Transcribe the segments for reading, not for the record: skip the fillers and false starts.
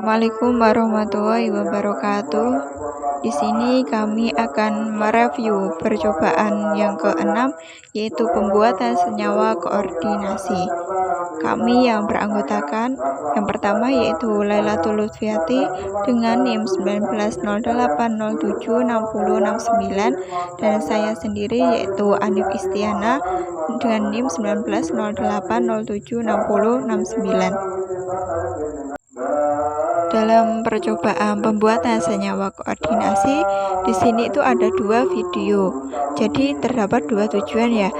Assalamualaikum warahmatullahi wabarakatuh. Di sini kami akan mereview percobaan yang ke-6, yaitu pembuatan senyawa koordinasi. Kami yang beranggotakan yang pertama yaitu Lailatul Lutfiati dengan NIM 1908076069 dan saya sendiri yaitu Anif Istiana dengan NIM 1908076069. Dalam percobaan pembuatan senyawa koordinasi, di sini itu ada dua video. Jadi terdapat dua tujuan ya.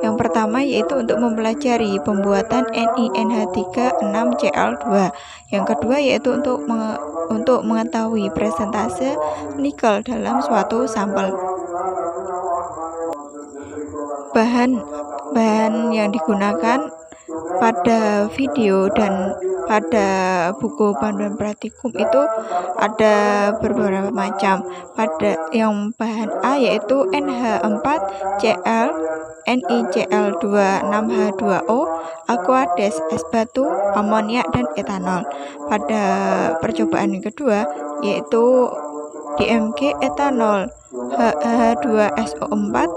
Yang pertama yaitu untuk mempelajari pembuatan NiNH36Cl2. Yang kedua yaitu untuk mengetahui presentase nikel dalam suatu sampel. Bahan yang digunakan pada video dan pada buku panduan praktikum itu ada beberapa macam. Pada yang bahan A yaitu NH4Cl, NiCl2 6H2O, Aquades, es batu, amoniak, dan etanol. Pada percobaan yang kedua yaitu DMG etanol, H2SO4,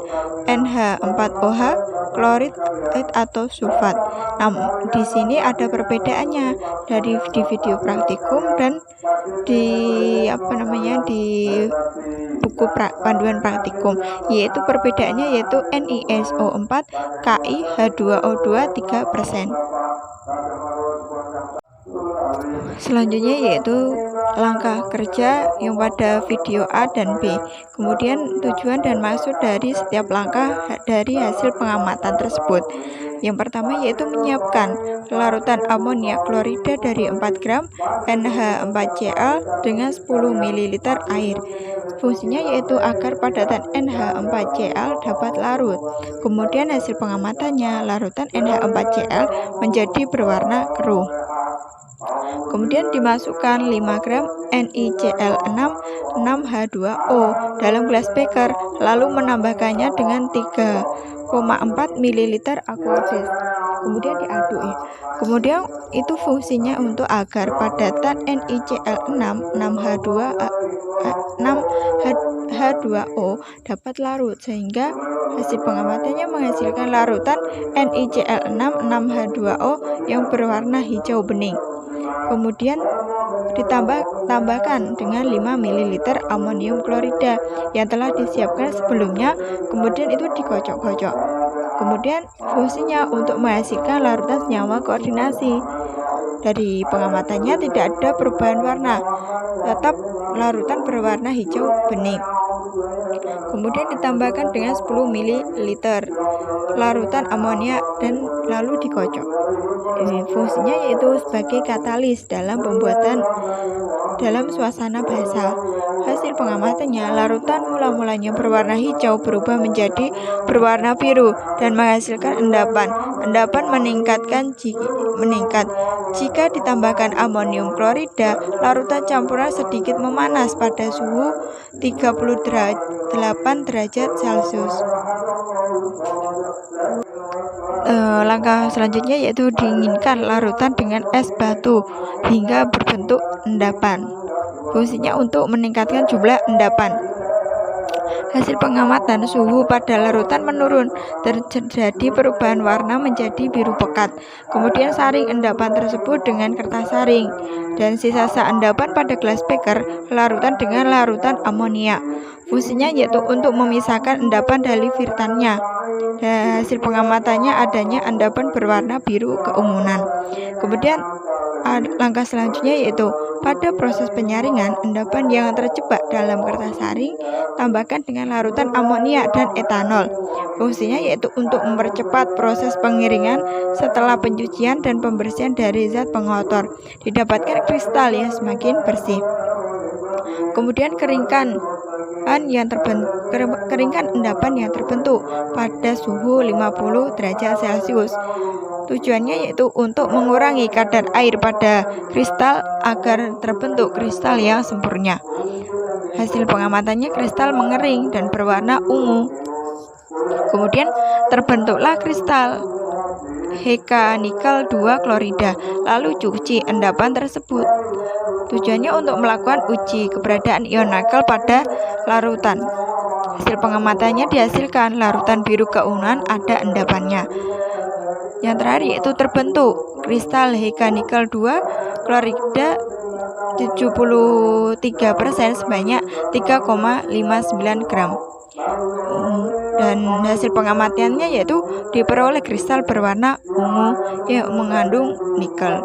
NH4OH, klorid atau sulfat. Namun di sini ada perbedaannya dari di video praktikum dan di buku panduan praktikum, yaitu perbedaannya yaitu NiSO4 Ki H2O2 3%. Selanjutnya yaitu langkah kerja yang pada video A dan B. Kemudian tujuan dan maksud dari setiap langkah dari hasil pengamatan tersebut. Yang pertama yaitu menyiapkan larutan amoniak klorida dari 4 gram NH4Cl dengan 10 ml air. Fungsinya yaitu agar padatan NH4Cl dapat larut. Kemudian hasil pengamatannya, larutan NH4Cl menjadi berwarna keruh. Kemudian dimasukkan 5 gram NiCl6 6H2O dalam gelas beker, lalu menambahkannya dengan 3,4 ml Aquades. Kemudian diaduk ya. Kemudian itu fungsinya untuk agar padatan NiCl6 6H2O dapat larut, sehingga hasil pengamatannya menghasilkan larutan NiCl6 6H2O yang berwarna hijau bening. Kemudian ditambahkan dengan 5 ml amonium klorida yang telah disiapkan sebelumnya, kemudian itu dikocok-kocok. Kemudian fungsinya untuk menghasilkan larutan senyawa koordinasi. Dari pengamatannya tidak ada perubahan warna, tetap larutan berwarna hijau bening. Kemudian ditambahkan dengan 10 ml larutan amoniak dan lalu dikocok. Fungsinya yaitu sebagai katalis dalam pembuatan dalam suasana basah. Hasil pengamatannya, larutan mula-mulanya berwarna hijau berubah menjadi berwarna biru dan menghasilkan endapan. Endapan meningkat jika ditambahkan amonium klorida. Larutan campuran sedikit memanas pada suhu 38 derajat Celcius. Langkah selanjutnya yaitu dinginkan larutan dengan es batu hingga berbentuk endapan. Fungsinya untuk meningkatkan jumlah endapan. Hasil pengamatan, suhu pada larutan menurun, terjadi perubahan warna menjadi biru pekat. Kemudian saring endapan tersebut dengan kertas saring, dan sisa-sisa endapan pada gelas beker larutan dengan larutan amoniak. Fungsinya yaitu untuk memisahkan endapan dari firtannya. Dan hasil pengamatannya adanya endapan berwarna biru keunguan. Kemudian langkah selanjutnya yaitu pada proses penyaringan, endapan yang terjebak dalam kertas saring tambahkan dengan larutan amoniak dan etanol. Fungsinya yaitu untuk mempercepat proses pengiringan setelah pencucian dan pembersihan dari zat pengotor. Didapatkan kristal yang semakin bersih. Kemudian keringkan endapan yang terbentuk pada suhu 50 derajat Celcius. Tujuannya yaitu untuk mengurangi kadar air pada kristal agar terbentuk kristal yang sempurna. Hasil pengamatannya, kristal mengering dan berwarna ungu. Kemudian terbentuklah kristal HK nikel 2 klorida, lalu cuci endapan tersebut. Tujuannya untuk melakukan uji keberadaan ion nikel pada larutan. Hasil pengamatannya dihasilkan larutan biru keunguan ada endapannya. Yang terakhir yaitu terbentuk kristal Hk nikel 2 klorida 73% sebanyak 3,59 gram. Dan hasil pengamatannya yaitu diperoleh kristal berwarna ungu yang mengandung nikel.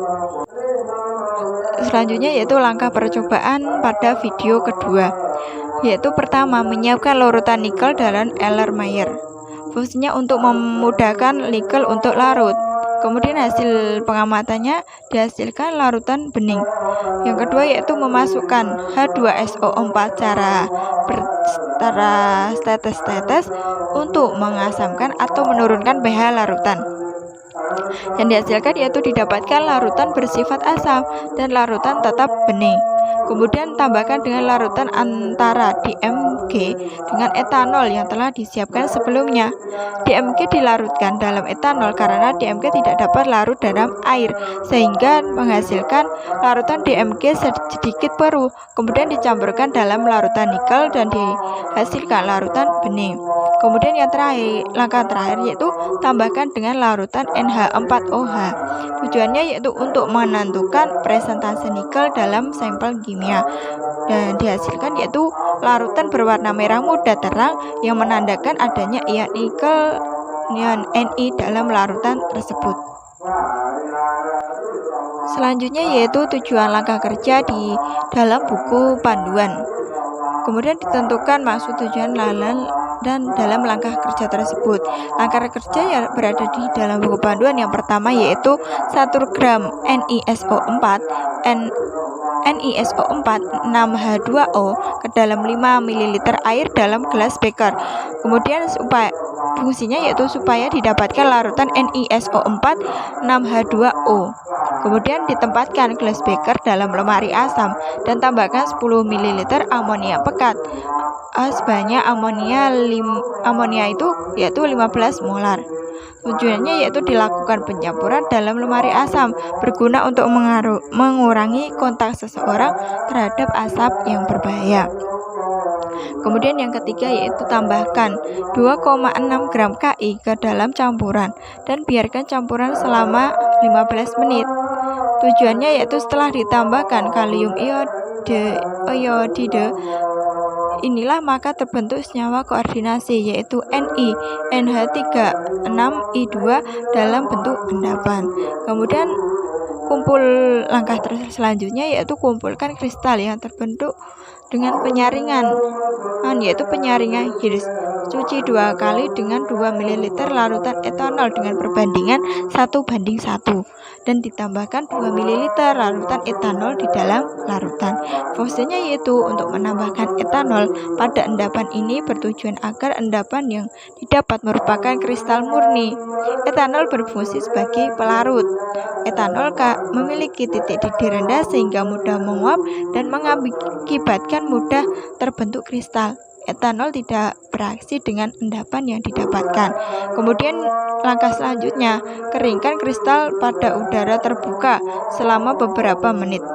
Selanjutnya yaitu langkah percobaan pada video kedua, yaitu pertama menyiapkan larutan nikel dalam Erlenmeyer. Fungsinya untuk memudahkan nikel untuk larut. Kemudian hasil pengamatannya dihasilkan larutan bening. Yang kedua yaitu memasukkan H2SO4 secara tetes-tetes untuk mengasamkan atau menurunkan pH larutan. Yang dihasilkan yaitu didapatkan larutan bersifat asam dan larutan tetap bening. Kemudian tambahkan dengan larutan antara DMG dengan etanol yang telah disiapkan sebelumnya. DMG dilarutkan dalam etanol karena DMG tidak dapat larut dalam air, sehingga menghasilkan larutan DMG sedikit peru. Kemudian dicampurkan dalam larutan nikel dan dihasilkan larutan bening. Kemudian yang terakhir, langkah terakhir yaitu tambahkan dengan larutan NH4OH. Tujuannya yaitu untuk menentukan presentase nikel dalam sampel kimia, dan dihasilkan yaitu larutan berwarna merah muda terang yang menandakan adanya ion nikel ion Ni dalam larutan tersebut. Selanjutnya yaitu tujuan langkah kerja di dalam buku panduan. Kemudian ditentukan maksud tujuan dan dalam langkah kerja tersebut. Langkah kerja yang berada di dalam buku panduan yang pertama yaitu 1 gram NiSO4 NiSO4 6H2O ke dalam 5 ml air dalam gelas beker. Kemudian fungsinya yaitu supaya didapatkan larutan NiSO4 6H2O. Kemudian ditempatkan gelas beker dalam lemari asam dan tambahkan 10 ml amonia pekat. Sebanyak amonia itu yaitu 15 molar. Tujuannya yaitu dilakukan pencampuran dalam lemari asam berguna untuk mengurangi kontak seseorang terhadap asap yang berbahaya. Kemudian yang ketiga yaitu tambahkan 2,6 gram Ki ke dalam campuran dan biarkan campuran selama 15 menit. Tujuannya yaitu setelah ditambahkan kalium iodide inilah maka terbentuk senyawa koordinasi yaitu Ni NH36I2 dalam bentuk endapan. Kemudian langkah selanjutnya yaitu kumpulkan kristal yang terbentuk dengan penyaringan, yaitu penyaringan Hirsch. Cuci 2 kali dengan 2 ml larutan etanol dengan perbandingan 1:1 dan ditambahkan 2 ml larutan etanol di dalam larutan. Fungsinya yaitu untuk menambahkan etanol pada endapan ini bertujuan agar endapan yang didapat merupakan kristal murni. Etanol berfungsi sebagai pelarut. Etanol memiliki titik didih rendah sehingga mudah menguap dan mengakibatkan mudah terbentuk kristal. Etanol tidak bereaksi dengan endapan yang didapatkan. Kemudian langkah selanjutnya, keringkan kristal pada udara terbuka selama beberapa menit.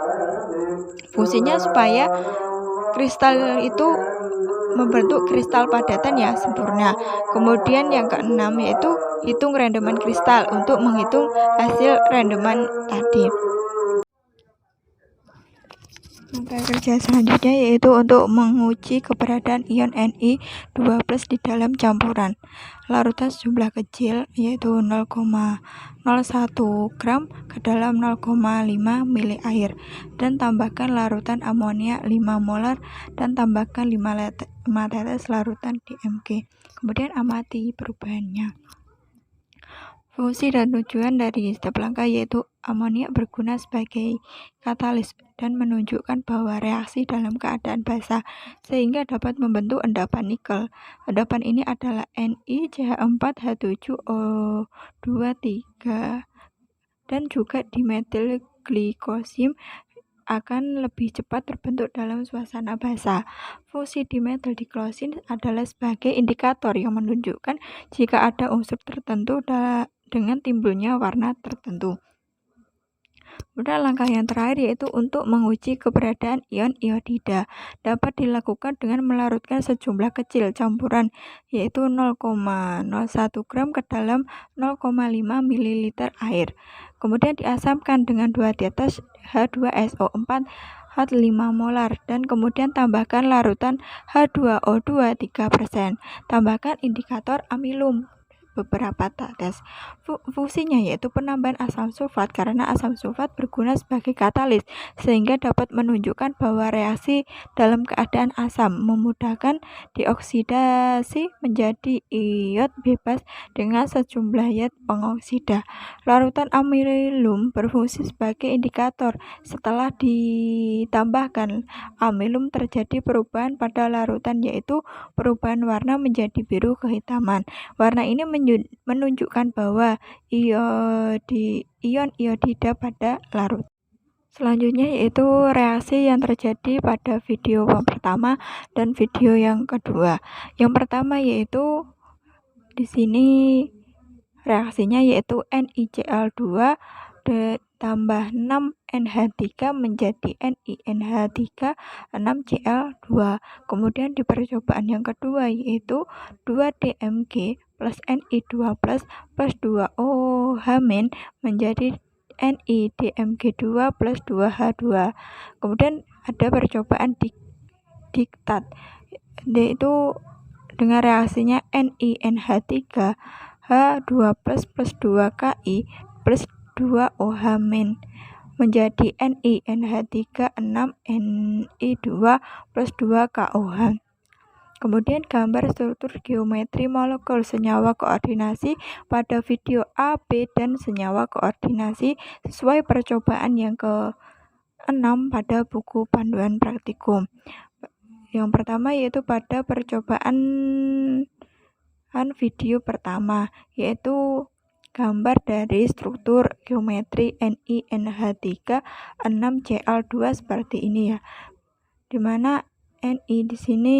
Fungsinya supaya kristal itu membentuk kristal padatan yang sempurna. Kemudian yang keenam yaitu hitung rendeman kristal untuk menghitung hasil rendeman tadi. Langkah kerja selanjutnya yaitu untuk menguji keberadaan ion Ni2+ di dalam campuran larutan sejumlah kecil yaitu 0,01 gram ke dalam 0,5 ml air dan tambahkan larutan amonia 5 molar dan tambahkan 5 tetes larutan DMG. Kemudian amati perubahannya. Fungsi dan tujuan dari setiap langkah yaitu amonia berguna sebagai katalis dan menunjukkan bahwa reaksi dalam keadaan basah sehingga dapat membentuk endapan nikel. Endapan ini adalah NiCH4H7O23 dan juga dimetil glikosim akan lebih cepat terbentuk dalam suasana basah. Fungsi dimetil glikosim adalah sebagai indikator yang menunjukkan jika ada unsur tertentu dengan timbulnya warna tertentu. Kemudian langkah yang terakhir yaitu untuk menguji keberadaan ion iodida. Dapat dilakukan dengan melarutkan sejumlah kecil campuran yaitu 0,01 gram ke dalam 0,5 ml air. Kemudian diasamkan dengan 2 tetes H2SO4 5 molar dan kemudian tambahkan larutan H2O2 3%. Tambahkan indikator amilum beberapa tetes. Fungsinya yaitu penambahan asam sulfat karena asam sulfat berguna sebagai katalis sehingga dapat menunjukkan bahwa reaksi dalam keadaan asam memudahkan dioksidasi menjadi iod bebas dengan sejumlah iod pengoksida. Larutan amilum berfungsi sebagai indikator. Setelah ditambahkan amilum terjadi perubahan pada larutan yaitu perubahan warna menjadi biru kehitaman. Warna ini menunjukkan bahwa ion iodida pada larut. Selanjutnya yaitu reaksi yang terjadi pada video yang pertama dan video yang kedua. Yang pertama yaitu di sini reaksinya yaitu NiCl2 tambah 6 NH3 menjadi NiNH3 6Cl2. Kemudian di percobaan yang kedua yaitu 2DMG plus Ni2 plus 2OH- menjadi NiDMG2 plus 2H2. Kemudian ada percobaan diktat yaitu dengan reaksinya NiNH3 H2 plus 2Ki plus 2OH- menjadi NiNH3 6 Ni2 plus 2KOH. Kemudian gambar struktur geometri molekul senyawa koordinasi pada video A, B, dan senyawa koordinasi sesuai percobaan yang ke-6 pada buku panduan praktikum. Yang pertama yaitu pada percobaan video pertama yaitu gambar dari struktur geometri NiNH3 6Cl2 seperti ini ya. Dimana Ni di sini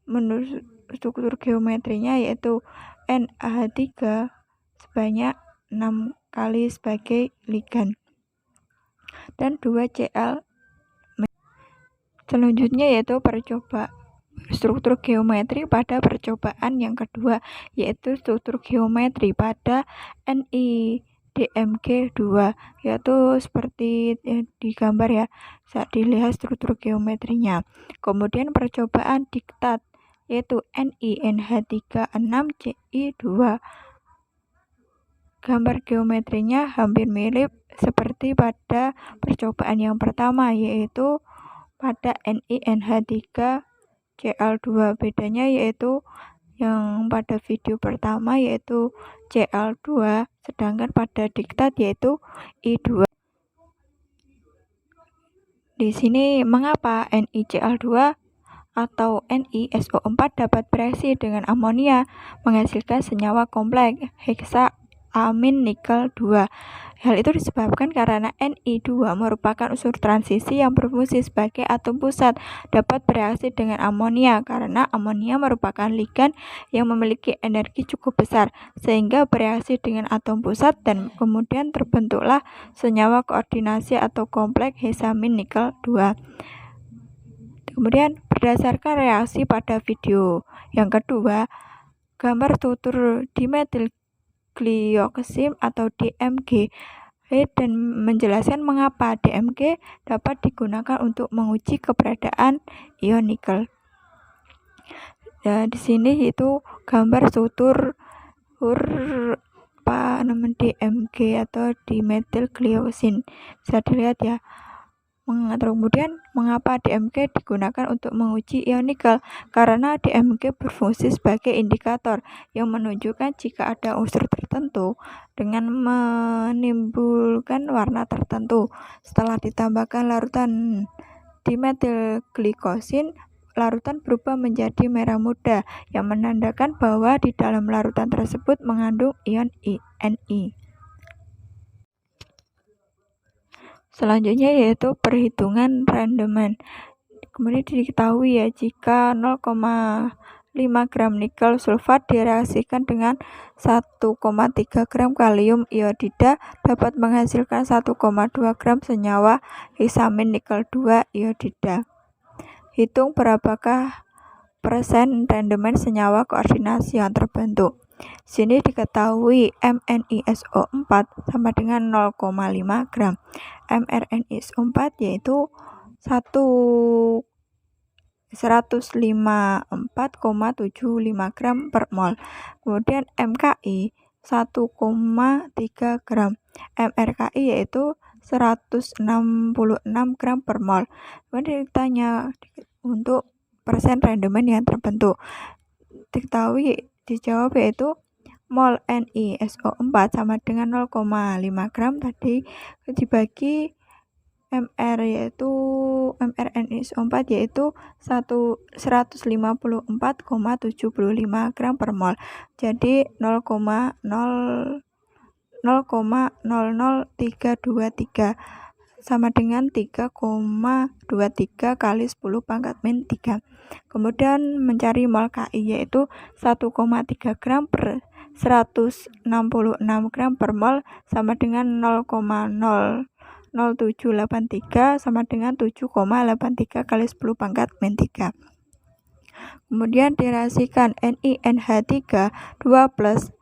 menurut struktur geometrinya yaitu NaH3 sebanyak 6 kali sebagai ligan dan 2Cl. Selanjutnya yaitu struktur geometri pada percobaan yang kedua yaitu struktur geometri pada NiDMG2 yaitu seperti di gambar ya saat dilihat struktur geometrinya. Kemudian percobaan diktat yaitu NiNH3 6Ci2. Gambar geometrinya hampir mirip seperti pada percobaan yang pertama yaitu pada NiNH3 Cl2. Bedanya yaitu yang pada video pertama yaitu Cl2 sedangkan pada diktat yaitu I2. Di sini mengapa NiCl2 atau NiSO4 dapat bereaksi dengan amonia menghasilkan senyawa kompleks heksa-amin nikel 2. Hal itu disebabkan karena Ni2 merupakan unsur transisi yang berfungsi sebagai atom pusat dapat bereaksi dengan amonia karena amonia merupakan ligan yang memiliki energi cukup besar sehingga bereaksi dengan atom pusat dan kemudian terbentuklah senyawa koordinasi atau kompleks heksa-amin nikel 2. Kemudian berdasarkan reaksi pada video yang kedua, gambar struktur dimetilglioksim atau DMG dan menjelaskan mengapa DMG dapat digunakan untuk menguji keberadaan ion nikel. Di sini itu gambar struktur DMG atau dimetilglioksim bisa dilihat ya. Kemudian mengapa DMG digunakan untuk menguji ion nikel? Karena DMG berfungsi sebagai indikator yang menunjukkan jika ada unsur tertentu dengan menimbulkan warna tertentu. Setelah ditambahkan larutan dimetilglikosin, larutan berubah menjadi merah muda yang menandakan bahwa di dalam larutan tersebut mengandung ion Ni. Selanjutnya yaitu perhitungan rendemen. Kemudian diketahui ya jika 0,5 5 gram nikel sulfat direaksikan dengan 1,3 gram kalium iodida dapat menghasilkan 1,2 gram senyawa hisamin nikel 2 iodida. Hitung berapakah persen rendemen senyawa koordinasi yang terbentuk. Sini diketahui MnISO4 sama dengan 0,5 gram. mRNISO4 yaitu 154,75 gram per mol. Kemudian MKI 1,3 gram. MRKI yaitu 166 gram per mol. Kemudian ditanya untuk persen rendemen yang terbentuk. Diketahui dijawab yaitu mol NiSO4 sama dengan 0,5 gram tadi dibagi mRNiSO4 yaitu 154,75 gram per mol. Jadi 0,00323 sama dengan 3,23 kali 10 pangkat min 3. Kemudian mencari mol KI yaitu 1,3 gram per 166 gram per mol sama dengan 0,00783 sama dengan 7,83 kali 10 pangkat min 3. Kemudian direaksikan NiNH3 2+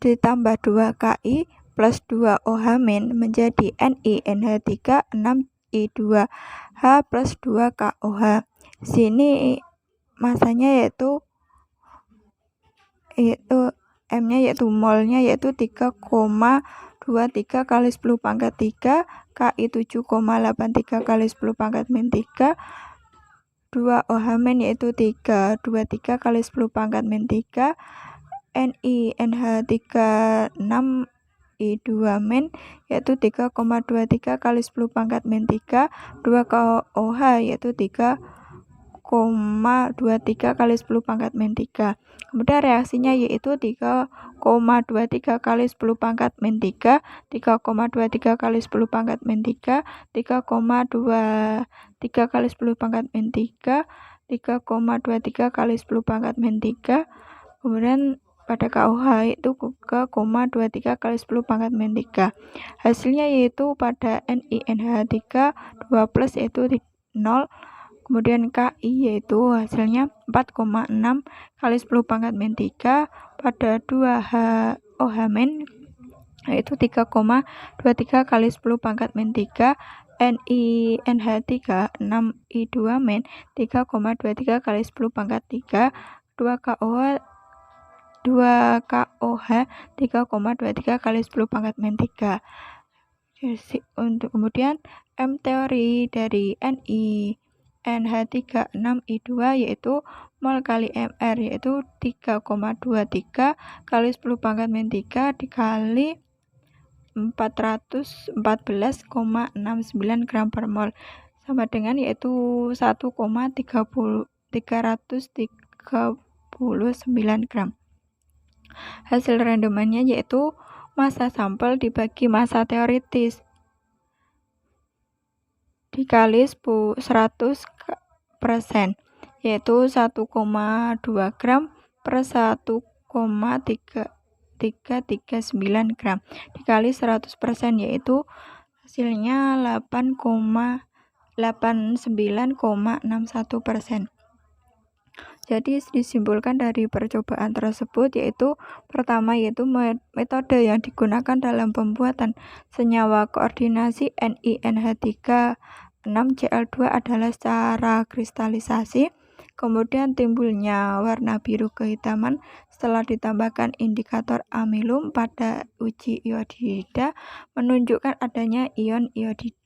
ditambah 2 KI plus 2 OH- menjadi NiNH3 6I2H plus 2 KOH. Sini masanya yaitu M-nya yaitu molnya yaitu 3,23 kali 10 pangkat 3, KI 7,83 kali 10 pangkat min 3, 2 OH- yaitu 323 kali 10 pangkat min 3, NiNH3 6I2- yaitu 3,23 kali 10 pangkat min 3, 2 KOH yaitu 3,23 kali 10 pangkat min 3. Kemudian reaksinya yaitu 3,23 kali 10 pangkat min 3, 3,23 kali 10 pangkat min 3, 3,23 kali 10 pangkat min 3, 3,23 kali 10 pangkat min 3. Kemudian pada KOH itu 3,23 kali 10 pangkat min 3. Hasilnya yaitu pada NiNH3 2+ yaitu 0. Kemudian KI yaitu hasilnya 4,6 kali 10 pangkat min 3. Pada 2 OH- yaitu 3,23 kali 10 pangkat min 3. NiNH3 6I2- 3,23 kali 10 pangkat 3. 2 KOH 3,23 kali 10 pangkat min 3. Untuk kemudian M teori dari NiNH3 6I2 yaitu mol kali Mr yaitu 3,23 kali 10 pangkat min 3 dikali 414,69 gram per mol sama dengan yaitu 1,339 gram. Hasil rendemennya yaitu massa sampel dibagi massa teoritis dikali 100% yaitu 1,2 gram per 1,339 gram dikali 100% yaitu hasilnya 89,61%. Jadi disimpulkan dari percobaan tersebut yaitu pertama yaitu metode yang digunakan dalam pembuatan senyawa koordinasi NiNH3 6Cl2 adalah secara kristalisasi. Kemudian timbulnya warna biru kehitaman setelah ditambahkan indikator amilum pada uji iodida menunjukkan adanya ion iodida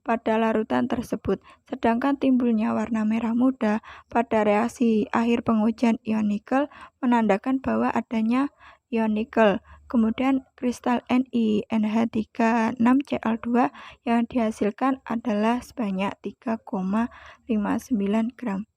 pada larutan tersebut, sedangkan timbulnya warna merah muda pada reaksi akhir pengujian ion nikel menandakan bahwa adanya ion nikel. Kemudian kristal NiNH3 6Cl2 yang dihasilkan adalah sebanyak 3,59 gram.